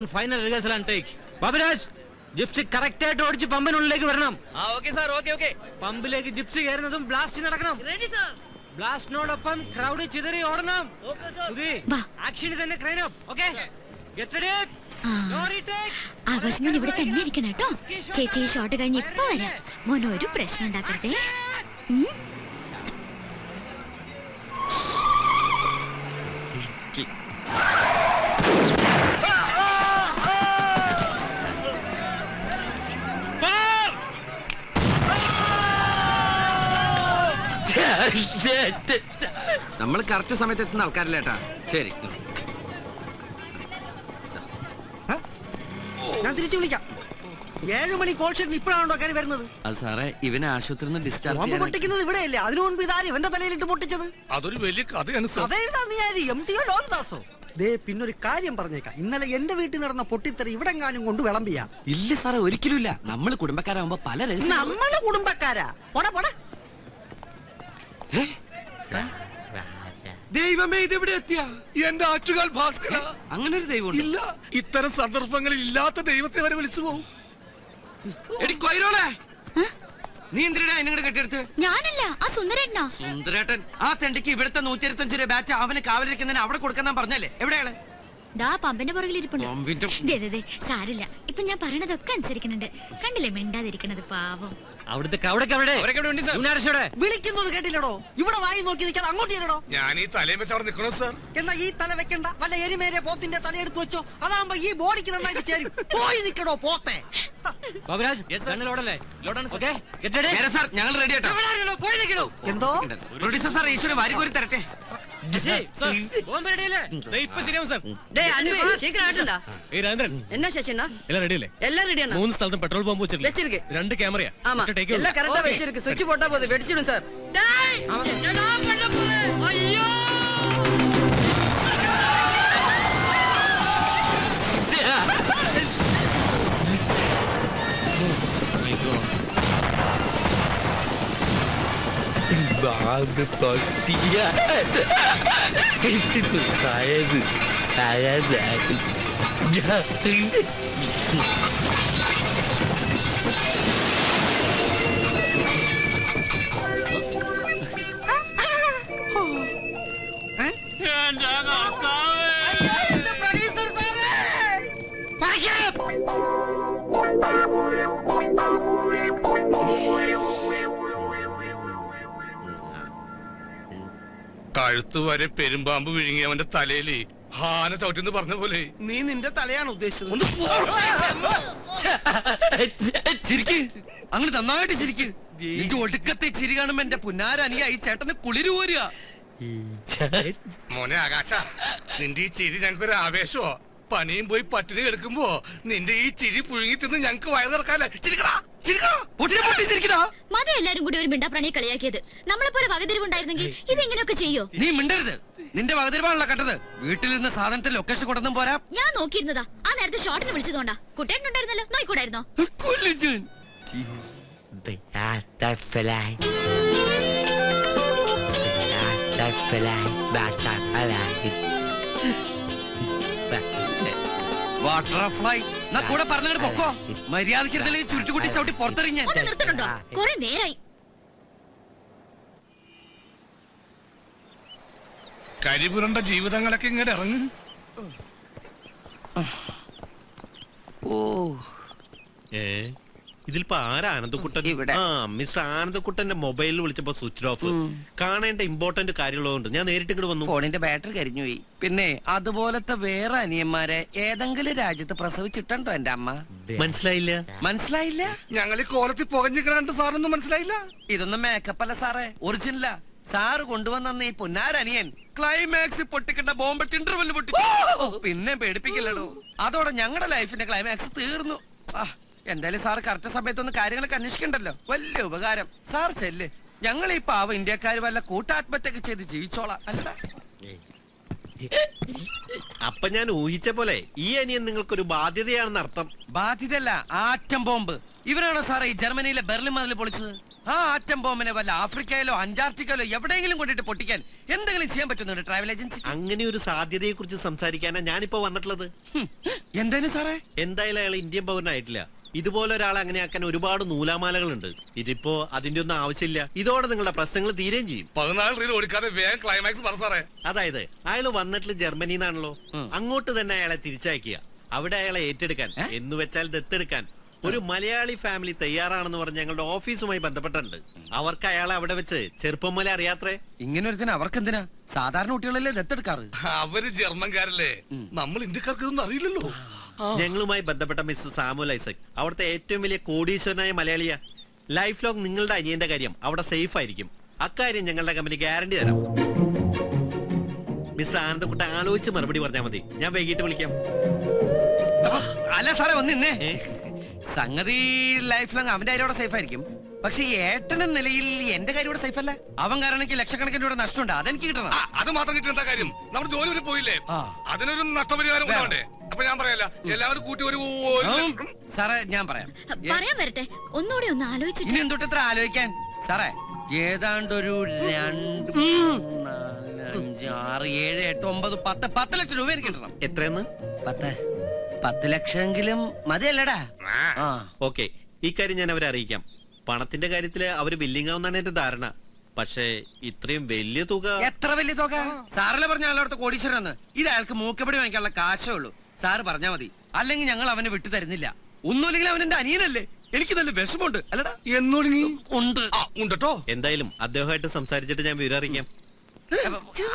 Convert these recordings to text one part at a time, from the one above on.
Final rehearsal and take. Babiraj, gypsy correct ആയിട്ട് ഓടിച്ച് പമ്പിനുള്ളിലേക്ക് വരണം. Okay sir, okay. പമ്പിലേക്ക് ജിപ്സി കയറുന്നതും ബ്ലാസ്റ്റ് നടക്കണം. Ready sir. ബ്ലാസ്റ്റിനോടൊപ്പം ക്രൗഡ് ചിതറി ഓടണം. ഓക്കേ സർ. സുധി, ആക്ഷനിൽ തന്നെ crane up. Okay. Get ready. Glory take. Akash ഇവിടെ തന്നെ ഇരിക്കണം കേട്ടോ. ചേച്ചി ഷോട്ട് കഴിഞ്ഞ് ഇപ്പൊ വരാം. മോൻ ഒരു പ്രശ്നം ഉണ്ടാക്കരുതേ. നമ്മൾ കറക്റ്റ് സമയത്ത് എത്തുന്ന ആൾക്കാരില്ലേട്ടാ. ശരി, ഞാൻ തിരിച്ചു വിളിക്കാം. 7 മണി കോൾ ഷീറ്റിൽ ഇപ്പോഴാണോ കയറി വരുന്നത്? അത് സാറേ, ഇവനെ ആശുപത്രിയിൽ നിന്ന് ഡിസ്ചാർജ് പൊട്ടിക്കുന്നത് ഇവിടെയല്ലേ? അതിനു മുൻപ് ഇതാരും ഇവന്റെ തലയിലിട്ട് പൊട്ടിച്ചത്? അതൊരു വലിയ കഥയാണ്. കഥ എഴുതാൻ നീ ആര്? MTO ലോഹിദാസോ? ദേ, പിന്നൊരു കാര്യം പറഞ്ഞേക്കാം. ഇന്നലെ എന്റെ വീട്ടിൽ നടന്ന പൊട്ടിത്തെറി ഇവിടെങ്ങാനും കൊണ്ട് വിളമ്പിയാ? ഇല്ല സാറേ, ഒരിക്കലും ഇല്ല. നമ്മള് കുടുംബക്കാരാകുമ്പോ പല നമ്മള് കുടുംബക്കാരാ? ദൈവമേ, ഇതെവിടെ എത്തിയ എന്റെ ആറ്റുകാൽ ഭാസ്കര, അങ്ങനെ ഒരു ദൈവം ഇല്ല. ഇത്തരം സന്ദർഭങ്ങളിൽ ഇല്ലാത്ത ദൈവത്തെ വരെ വിളിച്ചു പോകും. നീ എന്തിനാ എന്നെ കെട്ടിയെടുത്ത്? ഞാനല്ല, ആ സുന്ദരേട്ടനാ. സുന്ദരേട്ടൻ ആ തെണ്ടിക്ക് ഇവിടുത്തെ 125 രൂപ ബാറ്റ് അവന് കാവലിരിക്കുന്നതിന് അവിടെ കൊടുക്കാൻ പറഞ്ഞല്ലേ? എവിടെയാണ്? ദാ പമ്പിന്റെ പുറകിൽ ഇരിപ്പുണ്ട്. സാരില്ല, ഇപ്പൊ ഞാൻ പറയണതൊക്കെ അനുസരിക്കുന്നുണ്ട്. കണ്ടില്ലേ മിണ്ടാതിരിക്കണത്? പാവം. അവിടുത്തെ വിളിക്കുന്നത് കേട്ടില്ലടോ? ഇവിടെ വായി നോക്കി നിൽക്കാതെ അങ്ങോട്ട് ചെയ്യണോ? ഞാൻ ഈ തലയും വെച്ച് അവിടെ നിൽക്കണോ സാർ? എന്നാ ഈ തല വെക്കണ്ട, വല്ല എരിമേരെ പോത്തിന്റെ തല എടുത്ത് വെച്ചോ. അതാകുമ്പോ ഈ ബോഡിക്ക് നന്നായിട്ട് ചേരും. പോയി നിൽക്കണോ പോത്തെ? ബാബുരാജ്, കണ്ണിലോടല്ലേ? Okay, get ready. സാർ, ഞങ്ങൾ റെഡി ആട്ടോ. പോയി നിൽക്കണോ? എന്തോ പ്രൊഡ്യൂസർ സാർ, ഈശ്വരൻ വാരിക്കോരി തരട്ടെ. என்ன சச்சினா எல்லாம் ரெடி இல்ல? எல்லாம் ரெடியானா? 3 സ്ഥലത്തും പെട്രോൾ പമ്പ് வெச்சிருக்கு. 2 கேமரா. ஆமா, எல்லாம் கரெக்ட்டா வெச்சிருக்கு. சுவிட்ச் போட்டா போதும், வெடிச்சிடும் சார். டேய், என்னடா பண்ண போற? ஐயோ! Bago tortilla. Itu saya dah. കഴുത്ത് വരെ പെരുമ്പാമ്പ് വിഴുങ്ങി അവന്റെ തലയില് ഹാന ചവിട്ടിന്ന് പറഞ്ഞ പോലെ. നീ നിന്റെ തലയാണ് ഉദ്ദേശിച്ചത്? ചിരിക്ക്, അങ്ങനെ നന്നായിട്ട് ചിരിക്ക്. നിന്റെ ഒടുക്കത്തെ ചിരി കാണുമ്പോ എന്റെ പുന്നാരനിയ ഈ ചേട്ടന് കുളിര് പോരുക. മോനെ ആകാശ, നിന്റെ ഈ ചിരി ഞങ്ങൾക്കൊരു ആവേശമോ? പണിയും പോയി പട്ടിണി എടുക്കുമ്പോ നിന്റെ ഈ ചിരി പുഴുങ്ങി തിന്ന് ഞങ്ങക്ക് വയറ് നിറക്കാല്ലേ? മതം എല്ലാരും കൂടി ഒരു മിണ്ടാപ്രാണിയെ കളിയാക്കിയത്. നമ്മളെപ്പോലെ വകതിരിവുണ്ടായിരുന്നെങ്കിൽ ഇതെങ്ങനെയൊക്കെ ചെയ്യോ? നീ മിണ്ടരുത്. നിന്റെ വകതിരിവാണല്ലോ കണ്ടത്. വീട്ടിൽ നിന്ന് സാധനത്തെ ലൊക്കേഷൻ കൊണ്ടൊന്നും പോരാ. ഞാൻ നോക്കിയിരുന്നതാ. ആ നേരത്തെ ഷോട്ടിന് വിളിച്ചതുകൊണ്ടാ. കുട്ടേട്ടനുണ്ടായിരുന്നല്ലോ, നോയിക്കൂടായിരുന്നോ? Butterfly. ബട്ടർഫ്ലൈ എന്നാ കൂടെ പറഞ്ഞങ്ങോട്ട് പൊക്കോ. മര്യാദയ്ക്ക് ചുരുട്ടുകുട്ടി ചവിട്ടി പുറത്തെറിഞ്ഞ ഒന്ന് നിർത്തണുണ്ടോ? കുറെ നേരായി. കരിപുരണ്ട ജീവിതങ്ങളൊക്കെ ഇങ്ങോട്ട് ഇറങ്ങും. ഇതിലിപ്പോ ആരാ ആനന്ദക്കുട്ടൻ? മിസ്റ്റർ ആനന്ദക്കുട്ടന്റെ മൊബൈലിൽ വിളിച്ചപ്പോ സ്വിച്ച് ഓഫ്. കാണേണ്ട ഇമ്പോർട്ടന്റ് കാര്യമുള്ളതുകൊണ്ട് ഞാൻ നേരിട്ട് ഇങ്ങോട്ട് വന്നു. ഫോണിന്റെ ബാറ്ററി കരിഞ്ഞുപോയി. പിന്നെ അതുപോലത്തെ വേറെ അനിയന്മാരെ ഏതെങ്കിലും രാജ്യത്ത് പ്രസവിച്ചിട്ടുണ്ടോ എന്റെ അമ്മ? മനസ്സിലായില്ല. ഞങ്ങൾ ഈ കോലത്തിൽ പുകഞ്ഞിക്കണ സാറൊന്നും മനസ്സിലായില്ല. ഇതൊന്നും മേക്കപ്പ് അല്ല സാറേ, ഒറിജിനലാ. സാറ് കൊണ്ടുവന്ന ഈ പൊന്നാരനിയൻ ക്ലൈമാക്സ് പൊട്ടിക്കേണ്ട ബോംബ് ഇന്റർവെല്ല് പൊട്ടിച്ചു. പിന്നെ പേടിപ്പിക്കില്ലടോ. അതോടെ ഞങ്ങളുടെ ലൈഫിന്റെ ക്ലൈമാക്സ് തീർന്നു. എന്തായാലും സാർ കറക്റ്റ് സമയത്തൊന്ന് കാര്യങ്ങളൊക്കെ അന്വേഷിക്കണ്ടല്ലോ. വലിയ ഉപകാരം. സാർ ചെല്ല്. ഞങ്ങൾ ഈ പാവ ഇന്ത്യക്കാര് വല്ല കൂട്ടാത്മഹത്യൊക്കെ ചെയ്ത് ജീവിച്ചോളാം. അല്ല, അപ്പൊ ഞാൻ ഊഹിച്ച പോലെ ഈ അനിയൻ നിങ്ങൾക്കൊരു ബാധ്യതയാണെന്ന് അർത്ഥം. ബാധ്യതയല്ല, ആറ്റം ബോംബ്. ഇവരാണോ സാറേ ഈ ജർമ്മനിയിലെ ബെർലിൻ മതിൽ പൊളിച്ചത്? ആ ആറ്റം ബോംബിനെ വല്ല ആഫ്രിക്കയിലോ അന്റാർട്ടിക്കയിലോ എവിടെയെങ്കിലും കൊണ്ടിട്ട് പൊട്ടിക്കാൻ എന്തെങ്കിലും ചെയ്യാൻ പറ്റുന്നുണ്ട് ട്രാവൽ ഏജൻസി? അങ്ങനെ ഒരു സാധ്യതയെ കുറിച്ച് സംസാരിക്കാനാ ഞാനിപ്പോ വന്നിട്ടുള്ളത്. എന്തേനു സാറേ? എന്തായാലും അയാൾ ഇന്ത്യൻ പൗരനായിട്ടില്ല. ഇതുപോലെ ഒരാളെ അങ്ങനെ ആക്കാൻ ഒരുപാട് നൂലാമാലകളുണ്ട്. ഇതിപ്പോ അതിന്റെ ഒന്നും ആവശ്യമില്ല. ഇതോടെ നിങ്ങളുടെ പ്രശ്നങ്ങൾ തീരുകയും ചെയ്യും. 14 റീൽ ഓടിക്കാതെ വേഗം ക്ലൈമാക്സ് പറ സാറേ. അതായത് അയാൾ വന്നിട്ടുള്ള ജർമ്മനിന്നാണല്ലോ, അങ്ങോട്ട് തന്നെ അയാളെ തിരിച്ചയക്കുക. അവിടെ അയാളെ ഏറ്റെടുക്കാൻ, എന്ന് വെച്ചാൽ ദത്തെടുക്കാൻ ഒരു മലയാളി ഫാമിലി തയ്യാറാണെന്ന് പറഞ്ഞ് ഞങ്ങളുടെ ഓഫീസുമായി ബന്ധപ്പെട്ടിട്ടുണ്ട്. അവർക്ക് അയാളെ അവിടെ വെച്ച് ചെറുപ്പം മുതലേ അറിയാത്രേ. ഇങ്ങനെ ഒരുത്തിന് അവർക്ക് എന്തിനാ? സാധാരണ കുട്ടികളല്ലേ ദത്തെടുക്കാറ്? അവര് ജർമ്മൻകാരല്ലേ, നമ്മൾ ഇന്ത്യക്കാർക്ക് ഇതൊന്നും അറിയില്ലല്ലോ. ഞങ്ങളുമായി ബന്ധപ്പെട്ട മിസ്റ്റർ സാമുൽ ഐസക് അവിടുത്തെ ഏറ്റവും വലിയ കോടീശ്വരനായ മലയാളിയാ. ലൈഫ് ലോങ് നിങ്ങളുടെ അനിയന്റെ കാര്യം അവിടെ സേഫ് ആയിരിക്കും. അക്കാര്യം ഞങ്ങളുടെ കമ്പനി ഗ്യാരണ്ടി തരാം. മിസ്റ്റർ ആനന്ദക്കുട്ട ആലോചിച്ച് മറുപടി പറഞ്ഞാൽ മതി. ഞാൻ വൈകിട്ട് വിളിക്കാം. അല്ല സാറേ, ഒന്നിന്നേ. സംഗതി ലൈഫ് ലോങ് അവന്റെ കാര്യം സേഫ് ആയിരിക്കും. പക്ഷെ ഈ ഏട്ടൻ നിലയിൽ എന്റെ കാര്യം ഇവിടെ സേഫ് അല്ല. അവൻ കാരണം എനിക്ക് ലക്ഷക്കണക്കിന് രൂപ നഷ്ടമുണ്ട്. അതെനിക്ക് കിട്ടണം. അത് മാത്രം കിട്ടുന്ന കാര്യം നമ്മുടെ ജോലി വരെ പോയില്ലേ, അതിനൊരു നഷ്ടപരിഹാരം ഉണ്ടാവണ്ടേ? അപ്പൊ ഞാൻ പറയല്ല, എല്ലാവരും കൂട്ടി ഒരു സാറേ ഞാൻ പറയാം. പറയാൻ വരട്ടെ, ഒന്നുകൂടി ഒന്ന് ആലോചിച്ചിട്ട്. ഇനി എന്തൊട്ട് ഇത്ര ആലോചിക്കാൻ സാറേ? ഏതാണ്ടൊരു 2, 3, 4, 5, 6, 7, 8, 9, 10 ലക്ഷം രൂപ എനിക്ക് കിട്ടണം. എത്രയെന്ന്? 10 ലക്ഷമെങ്കിലും മതിയല്ലടാ? ഓക്കെ, ഈ കാര്യം ഞാൻ അവരെ അറിയിക്കാം. പണത്തിന്റെ കാര്യത്തില് അവര് ബില്ലിംഗ് ആവുന്നാണ് എന്റെ ധാരണ. പക്ഷേ ഇത്രയും വലിയ തുക. എത്ര വലിയ തുക? സാറല്ലേ പറഞ്ഞ അയാളോടത്തെ കോടീശ്വരന്ന്. ഇത് അയാൾക്ക് മൂക്കപ്പടി വാങ്ങിക്കാനുള്ള കാശേ ഉള്ളൂ. സാറ് പറഞ്ഞാ മതി, അല്ലെങ്കിൽ ഞങ്ങൾ അവനെ വിട്ടു തരുന്നില്ല. ഒന്നുമില്ലെങ്കിൽ അവൻ എന്റെ അനിയനല്ലേ. എനിക്ക് നല്ല വിഷമമുണ്ട് അല്ലടാ. ഉണ്ട് ഉണ്ടോ? എന്തായാലും അദ്ദേഹമായിട്ട് സംസാരിച്ചിട്ട് ഞാൻ വിവരം അറിയിക്കാം.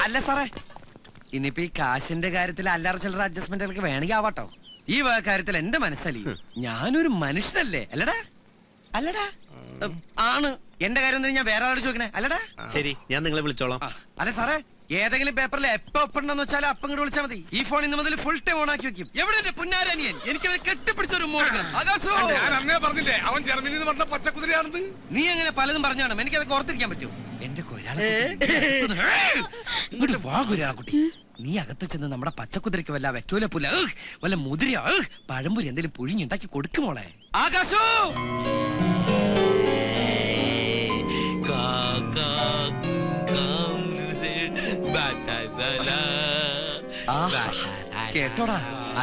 അല്ല സാറേ, ഇനിയിപ്പോ ഈ കാശിന്റെ കാര്യത്തിൽ അല്ലാറ ചില്ലറ അഡ്ജസ്റ്റ്മെന്റുകൾക്ക് വേണമെങ്കിൽ ആവാട്ടോ. ഈ കാര്യത്തിൽ എന്റെ മനസ്സലി, ഞാനൊരു മനുഷ്യനല്ലേ അല്ലടാ? അല്ലടാ ആണ്. എന്റെ കാര്യം എന്തിനാ ഞാൻ വേറെ ആളോട് ചോദിക്കണേ അല്ലടാ? ശരി, ഞാൻ നിങ്ങളെ വിളിച്ചോളാം. അല്ലെ സാറേ, ഏതെങ്കിലും പേപ്പറിൽ എപ്പോ ഒപ്പുണ്ടെന്ന് വെച്ചാൽ അപ്പം ഇങ്ങോട്ട് വിളിച്ചാൽ മതി. ഈ ഫോൺ ഇന്ന് മുതൽ ഫുൾ ടൈം ഓൺ ആക്കി വെക്കും. എവിടെ എന്റെ പുന്നാരനിയൻ? എനിക്ക് കെട്ടിപ്പിടിച്ചൊരു മോഡണം. ഞാൻ അന്നേ പറഞ്ഞില്ലേ അവൻ ജർമ്മനിയിൽ നിന്ന് വന്ന പച്ചക്കുതിരയാണെന്ന്. നീ അങ്ങനെ പലതും പറഞ്ഞാണ് എനിക്കതൊക്കെ ഓർത്തിരിക്കാൻ പറ്റൂ. എന്റെ ഇങ്ങോട്ട് വാ കുട്ടി. നീ അകത്ത് ചെന്ന് നമ്മുടെ പച്ചക്കുതിരയ്ക്ക് വല്ല വെക്കൂല പുല്ല വല്ല മുതിര പഴംപുരി എന്തെങ്കിലും പുഴിഞ്ഞുണ്ടാക്കി കൊടുക്കുമോളെ. ആകാശോ കേട്ടോടാ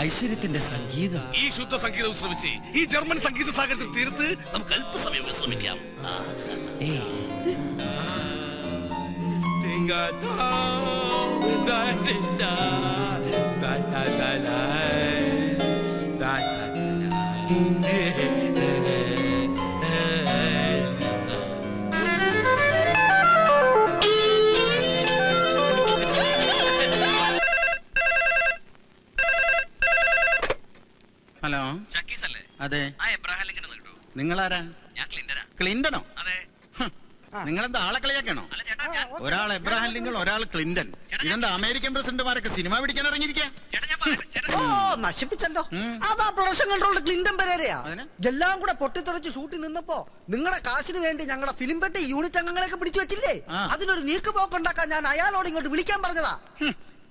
ഐശ്വര്യത്തിന്റെ സംഗീതം. ഈ ശുദ്ധ സംഗീതം ശ്രമിച്ച് ഈ ജർമ്മൻ സംഗീത സാഗരത്തിൽ തീർത്ത് നമുക്ക് അല്പസമയം വിശ്രമിക്കാം. ഹലോ, അതെ, നിങ്ങളാരാ? ക്ലിന്റനോ? നിങ്ങളെന്താ ആളെ കളിയാക്കണോ? ഒരാൾ എബ്രഹാം ലിങ്കൺ, ഒരാൾ ക്ലിന്റൺ. ഇതെന്താ അമേരിക്കൻ പ്രസിഡന്റുമാരൊക്കെ സിനിമ പിടിക്കാൻ ഇറങ്ങിയിരിക്കാ? നശിപ്പിച്ചല്ലോ. അതാ പ്രൊഡക്ഷൻ കൺട്രോളിൽ ക്ലിന്റൺ പെരേരയാ. എല്ലാം കൂടെ പൊട്ടിത്തെറിച്ച് ഷൂട്ടിൽ നിന്നപ്പോ നിങ്ങളുടെ കാശിന് വേണ്ടി ഞങ്ങളുടെ ഫിലിം പെട്ടി യൂണിറ്റ് അംഗങ്ങളെയൊക്കെ പിടിച്ചു വെച്ചില്ലേ? അതിനൊരു നീക്കുപോക്കുണ്ടാക്കാൻ ഞാൻ അയാളോട് ഇങ്ങോട്ട് വിളിക്കാൻ പറഞ്ഞതാ.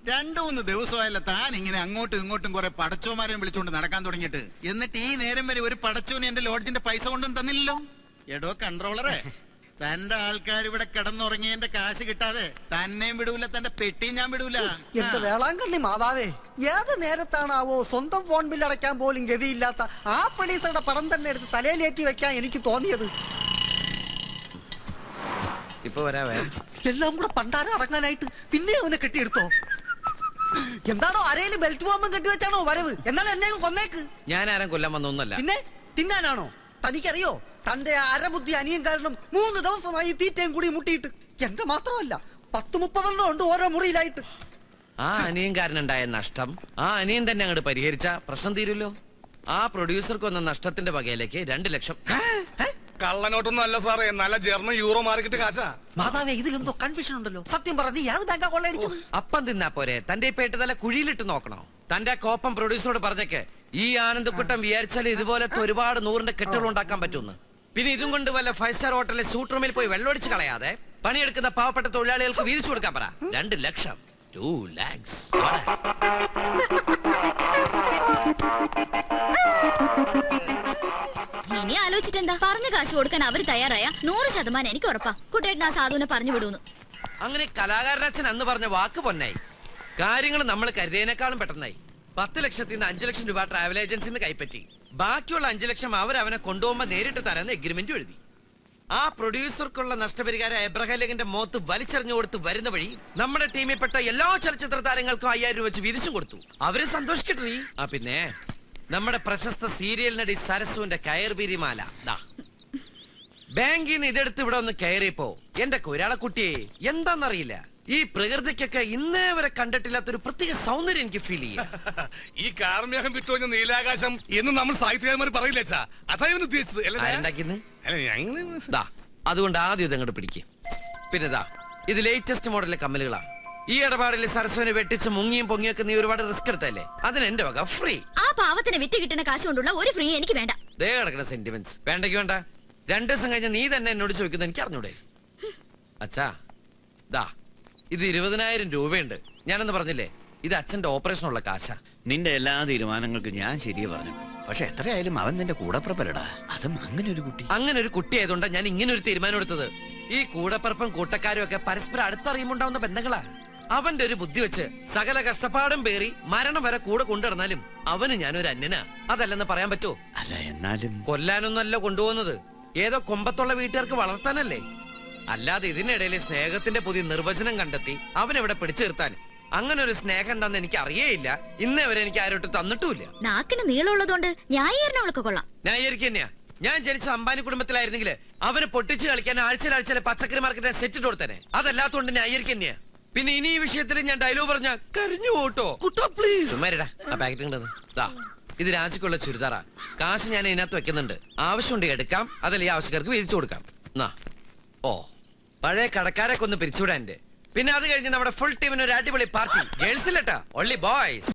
2-3 ദിവസമായല്ല താൻ ഇങ്ങനെ അങ്ങോട്ടും ഇങ്ങോട്ടും കുറെ പടച്ചോമാരെ വിളിച്ചുകൊണ്ട് നടക്കാൻ തുടങ്ങിയിട്ട്. എന്നിട്ട് ഈ നേരം വരെ ഒരു പടച്ചോന് എന്റെ ലോഡ്ജിന്റെ പൈസ കൊണ്ടും തന്നില്ലല്ലോ. എടോ കൺട്രോളറെ, തന്റെ ആൾക്കാർ ഇവിടെ കിടന്നുറങ്ങിയതിന്റെ കാശ് കിട്ടാതെ തന്നെയും വിടൂല, തന്റെ പെട്ടിയും ഞാൻ വിടൂല. എന്റെ വേളാങ്കണ്ണി മാതാവേ, ഏത് നേരത്താണാവോ സ്വന്തം ഫോൺ ബില്ല് അടയ്ക്കാൻ പോലും ഗതിയില്ലാത്ത ആ പ്രൊഡ്യൂസറുടെ പടം തന്നെ എടുത്ത് തലയിലേറ്റി വെക്കാൻ എനിക്ക് തോന്നിയത്. ഇപ്പൊ വരാവേ. എല്ലാം കൂടെ പണ്ടാരം അടങ്ങാനായിട്ട് പിന്നെ അവനെ കെട്ടിയെടുത്തോ? എന്താണോ അരയില് ബെൽറ്റ് ബോംബും കെട്ടിവെച്ചാണോ വരവ്? എന്നാലും എന്നെ കൊന്നേക്ക്. ഞാൻ ആരും കൊല്ലാൻ വന്നൊന്നല്ല. പിന്നെ തിന്നാനാണോ? തനിക്കറിയോ, തന്റെ അരബുദ്ധി അനിയൻ കാരണം 3 ദിവസമായി തീറ്റയും കൂടി മുട്ടിയിട്ട്. എന്റെ മാത്രമല്ല 10-30 ഉണ്ട് ഓരോ മുറിയിലായിട്ട്. ആ അനിയൻകാരനുണ്ടായ നഷ്ടം ആ അനിയൻ തന്നെ അങ്ങോട്ട് പരിഹരിച്ച പ്രശ്നം തീരുമല്ലോ. ആ പ്രൊഡ്യൂസർക്ക് വന്ന നഷ്ടത്തിന്റെ വകയിലേക്ക് 2 ലക്ഷം. കള്ളനോട്ടൊന്നും അല്ല സാറേ, നല്ല ജർമ്മൻ യൂറോ മാർക്കറ്റ് കാശാ. മാതാവേ, ഇതിലെന്തോ കൺഫ്യൂഷൻ ഉണ്ടല്ലോ. സത്യം പറഞ്ഞ് യാത് ബാങ്കാ കൊള്ളയടിച്ചത്? അപ്പം തിന്നാ പോരെ, തന്റെ പേട്ട് തല കുഴിയിലിട്ട് നോക്കണോ? തന്റെ കോപ്പം പ്രൊഡ്യൂസറോട് പറഞ്ഞേക്ക് ഈ ആനന്ദക്കുട്ടം വിചാരിച്ചാൽ ഇതുപോലത്തെ ഒരുപാട് 100ന്റെ കെട്ടുകൾ ഉണ്ടാക്കാൻ പറ്റുമെന്ന്. പിന്നെ ഇതും കൊണ്ട് വല്ല 5 സ്റ്റാർ ഹോട്ടലിലെ സൂട്ട് റൂമിൽ പോയി വെള്ളമൊടിച്ച് കളയാതെ പണിയെടുക്കുന്ന പാവപ്പെട്ട തൊഴിലാളികൾക്ക് വീതിച്ചു കൊടുക്കാൻ പറ. 2 ലക്ഷം. 2 lakhs. ഇനി ആലോചിച്ചിട്ടെന്താ? പറഞ്ഞ കാശ് കൊടുക്കാൻ അവർ തയ്യാറായ 100% എനിക്ക് ഉറപ്പാ കുട്ടേട്ടൻ ആ സാധുവിനെ പറഞ്ഞു വിടൂന്ന്. അങ്ങനെ കലാകാരനച്ഛൻ അന്ന് പറഞ്ഞ വാക്ക് പൊന്നായി. കാര്യങ്ങൾ നമ്മൾ കരുതിയതിനേക്കാളും പെട്ടെന്നായി. 10 ലക്ഷത്തിൽ നിന്ന് 5 ലക്ഷം രൂപ ട്രാവൽ ഏജൻസിന്ന് കൈപ്പറ്റി. ബാക്കിയുള്ള 5 ലക്ഷം അവനെ കൊണ്ടുപോകുമ്പോ നേരിട്ട് തരാന്ന് എഗ്രിമെന്റ് എഴുതി. ആ പ്രൊഡ്യൂസർക്കുള്ള നഷ്ടപരിഹാരം എബ്രഹാലിന്റെ മോത്ത് വലിച്ചെറിഞ്ഞു കൊടുത്ത് വരുന്ന വഴി നമ്മുടെ ടീമിൽപ്പെട്ട എല്ലാ ചലച്ചിത്ര താരങ്ങൾക്കും 5000 രൂപ വെച്ച് വീതിച്ചും കൊടുത്തു. അവരെ സന്തോഷിക്കട്ടെ. ആ പിന്നെ നമ്മുടെ പ്രശസ്ത സീരിയൽ നടി സരസുവിന്റെ കയർബീരിമാല ബാങ്കിൽ നിന്ന് ഇതെടുത്ത് ഇവിടെ ഒന്ന് കയറിയപ്പോ എന്റെ കൊരാള കുട്ടിയെ എന്താന്നറിയില്ല, ഈ പ്രകൃതിക്കൊക്കെ ഇന്നേ വരെ കണ്ടിട്ടില്ലാത്തൊരു പ്രത്യേക സൗന്ദര്യം എനിക്ക് ഫീൽ ചെയ്യാം. ഈ കാർമേഘം വിട്ടുവഞ്ഞ നീലാകാശം എന്ന് നമ്മൾ സാഹിത്യകാരന്മാർ പറയില്ല അച്ഛാ. അതാ ഇവന് ഉദ്ദേശിച്ചത്. അതുകൊണ്ട് ആദ്യം ഇതങ്ങോട്ട് പിടിക്കും. പിന്നെ ഇത് ലേറ്റസ്റ്റ് മോഡലിലെ കമ്മലുകളാ. ഈ ഇടപാടിൽ സരസ്വനെ വെട്ടിച്ച് മുങ്ങിയും പൊങ്ങിയൊക്കെ നീ ഒരുപാട് റിസ്ക് എടുത്തല്ലേ, അതിന് എന്റെ വക ഫ്രീ. ആ പാവത്തിന് വിറ്റ് കിട്ടുന്ന കാശ് കൊണ്ടുള്ള ഒരു ഫ്രീ എനിക്ക് വേണ്ട. ദേ കിടക്കുന്ന സെന്റിമെന്റ്സ് വേണ്ടെങ്കി വേണ്ട. 2 ദിവസം കഴിഞ്ഞ നീ തന്നെ എന്നോട് ചോദിക്കുന്നത് എനിക്ക് അറിഞ്ഞൂടെ? അച്ഛാ ഇത് 20,000 രൂപയുണ്ട്. ഞാനെന്ന് പറഞ്ഞില്ലേ, ഇത് അച്ഛന്റെ ഓപ്പറേഷനുള്ള കാശാ. നിന്റെ എല്ലാ തീരുമാനങ്ങൾക്കും ഞാൻ ശരിയെ പറഞ്ഞു. പക്ഷെ എത്രയായാലും അവൻ നിന്റെ കൂടപ്പുറപ്പല്ലടാ. അതും അങ്ങനെ ഒരു കുട്ടി ആയതുകൊണ്ടാ ഞാൻ ഇങ്ങനെ ഒരു തീരുമാനം എടുത്തത്. ഈ കൂടപ്പറപ്പും കൂട്ടക്കാരും ഒക്കെ പരസ്പരം അടുത്തറിയുമുണ്ടാവുന്ന ബന്ധങ്ങളാ. അവന്റെ ഒരു ബുദ്ധി വെച്ച് സകല കഷ്ടപ്പാടും പേറി മരണം വരെ കൂടെ കൊണ്ടുവന്നാലും അവന് ഞാനൊരു അന്യനാ. അതല്ലെന്ന് പറയാൻ പറ്റുമോ? അല്ല, എന്നാലും കൊല്ലാനൊന്നല്ല കൊണ്ടുപോകുന്നത്, ഏതോ കൊമ്പത്തുള്ള വീട്ടുകാർക്ക് വളർത്താനല്ലേ. അല്ലാതെ ഇതിനിടയിൽ സ്നേഹത്തിന്റെ പുതിയ നിർവചനം കണ്ടെത്തി അവനെവിടെ പിടിച്ചു നിർത്താൻ. അങ്ങനെ ഒരു സ്നേഹം എന്താന്ന് എനിക്ക് അറിയേയില്ല. ഇന്നേ വരെ എനിക്ക് ആരോട്ട് തന്നിട്ടുമില്ല. നാക്കിന് നീളമുള്ളതുകൊണ്ട് ന്യായീകരണങ്ങളൊക്കെ കൊള്ളാം. ന്യായീകരിക്കുക തന്നെയാ. ഞാൻ ജനിച്ച അംബാനി കുടുംബത്തിലായിരുന്നെങ്കിൽ അവന് പൊട്ടിച്ച് കളിക്കാൻ ആഴ്ചയിലെ പച്ചക്കറി മാർക്കറ്റിനെ സെറ്റ് ഇട്ട് കൊടുത്തനെ. അതല്ലാത്തോണ്ട് ന്യായീകരിക്കുക തന്നെയാ. പിന്നെ ഇനി ഈ വിഷയത്തിൽ ഞാൻ ഡയലോഗ് പറഞ്ഞ കരിഞ്ഞു പോട്ടോ. പ്ലീസ് ഇത് രാജിക്കുള്ള ചുരിദാറാ. കാശ് ഞാൻ ഇതിനകത്ത് വെക്കുന്നുണ്ട്. ആവശ്യമുണ്ടെങ്കിൽ എടുക്കാം, അതല്ല ഈ ആവശ്യക്കാർക്ക് വീതിച്ചു കൊടുക്കാം. പഴയ കടക്കാരൊക്കെ ഒന്ന് പിരിച്ചുവിടാൻ. പിന്നെ അത് കഴിഞ്ഞ് നമ്മുടെ ഫുൾ ടീമിന് ഒരു അടിപൊളി പാർട്ടി. ഗേൾസിലട്ടാ, only boys.